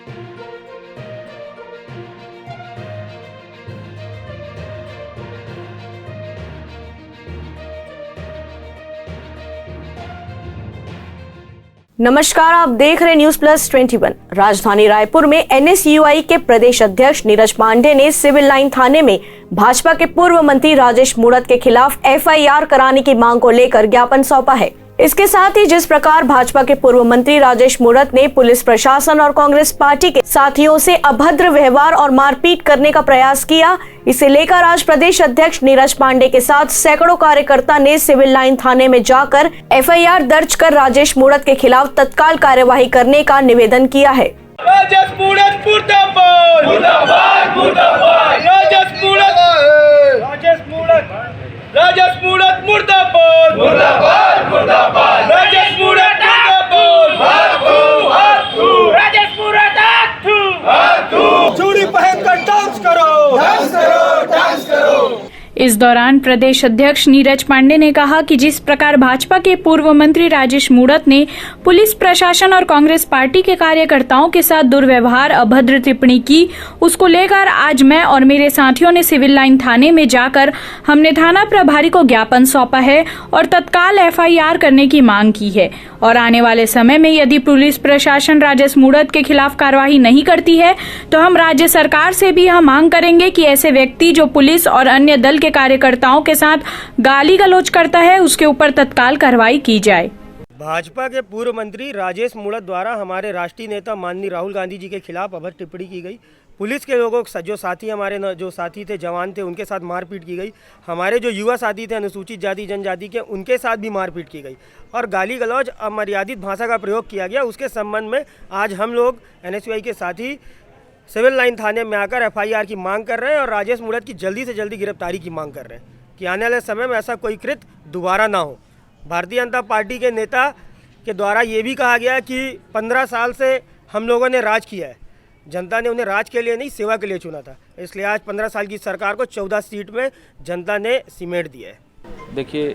नमस्कार, आप देख रहे न्यूज प्लस 21। राजधानी रायपुर में एनएसयूआई के प्रदेश अध्यक्ष नीरज पांडे ने सिविल लाइन थाने में भाजपा के पूर्व मंत्री राजेश मूणत के खिलाफ एफआईआर कराने की मांग को लेकर ज्ञापन सौंपा है। इसके साथ ही जिस प्रकार भाजपा के पूर्व मंत्री राजेश मूणत ने पुलिस प्रशासन और कांग्रेस पार्टी के साथियों से अभद्र व्यवहार और मारपीट करने का प्रयास किया, इसे लेकर आज प्रदेश अध्यक्ष नीरज पांडे के साथ सैकड़ों कार्यकर्ता ने सिविल लाइन थाने में जाकर एफआईआर दर्ज कर राजेश मूणत के खिलाफ तत्काल कार्यवाही करने का निवेदन किया है। राजेश मूणत मुर्दाबाद, मुर्दाबाद, मुर्दाबाद। राजेश मूणत, राजेश मूणत, राजेश मूणत मुर्दाबाद, मुर्दाबाद, मुर्दाबाद। राजेश मूणत मुर्दाबाद, राजेश मूणत चूड़ी पहनकर डांस करो, डांस करो, डांस करो। इस दौरान प्रदेश अध्यक्ष नीरज पांडे ने कहा कि जिस प्रकार भाजपा के पूर्व मंत्री राजेश मूणत ने पुलिस प्रशासन और कांग्रेस पार्टी के कार्यकर्ताओं के साथ दुर्व्यवहार, अभद्र टिप्पणी की, उसको लेकर आज मैं और मेरे साथियों ने सिविल लाइन थाने में जाकर हमने थाना प्रभारी को ज्ञापन सौंपा है और तत्काल एफआईआर करने की मांग की है और आने वाले समय में यदि पुलिस प्रशासन राजेश मूणत के खिलाफ कार्यवाही नहीं करती है तो हम राज्य सरकार से भी यह मांग करेंगे कि ऐसे व्यक्ति जो पुलिस और अन्य दल के कार्यकर्ताओं के साथ गाली गलौज करता है उसके ऊपर तत्काल कार्रवाई की जाए। भाजपा के पूर्व मंत्री राजेश मूणत द्वारा हमारे राष्ट्रीय नेता माननीय राहुल गांधी जी के खिलाफ अभद्र टिप्पणी की गई। पुलिस के लोगों जो साथी हमारे जो साथी थे, जवान थे, उनके साथ मारपीट की गई। हमारे जो युवा साथी थे अनुसूचित जाति जनजाति के, उनके साथ भी मारपीट की गई और गाली गलौज, अमर्यादित भाषा का प्रयोग किया गया। उसके संबंध में आज हम लोग एनएसयूआई के साथी सिविल लाइन थाने में आकर एफआईआर की मांग कर रहे हैं और राजेश मूणत की जल्दी से जल्दी गिरफ्तारी की मांग कर रहे हैं कि आने वाले समय में ऐसा कोई कृत्य दोबारा ना हो। भारतीय जनता पार्टी के नेता के द्वारा ये भी कहा गया कि 15 साल से हम लोगों ने राज किया है, जनता ने उन्हें राज के लिए नहीं सेवा के लिए चुना था, इसलिए आज 15 साल की सरकार को 14 सीट में जनता ने सिमेट दिया है। देखिए,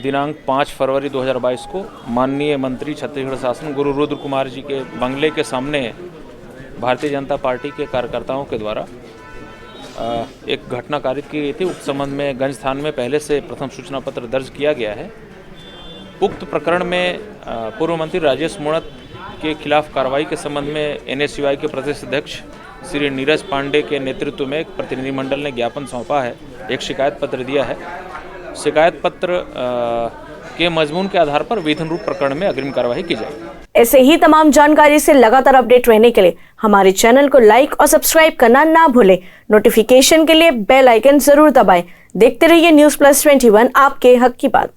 दिनांक 5 फरवरी 2022 को माननीय मंत्री छत्तीसगढ़ शासन गुरु रुद्र कुमार जी के बंगले के सामने भारतीय जनता पार्टी के कार्यकर्ताओं के द्वारा एक घटना कारित की गई थी। उक्त संबंध में गंज थाने में पहले से प्रथम सूचना पत्र दर्ज किया गया है। उक्त प्रकरण में पूर्व मंत्री राजेश मूणत के खिलाफ कार्रवाई के संबंध में एनएसयूआई के प्रदेश अध्यक्ष श्री नीरज पांडे के नेतृत्व में एक प्रतिनिधिमंडल ने ज्ञापन सौंपा है, एक शिकायत पत्र दिया है। शिकायत पत्र के मजमून के आधार पर विधिन रूप प्रकरण में अग्रिम कार्रवाई की जाएगी। ऐसे ही तमाम जानकारी से लगातार अपडेट रहने के लिए हमारे चैनल को लाइक और सब्सक्राइब करना ना भूलें। नोटिफिकेशन के लिए बेल आइकन जरूर दबाएं। देखते रहिए न्यूज प्लस 21, आपके हक की बात।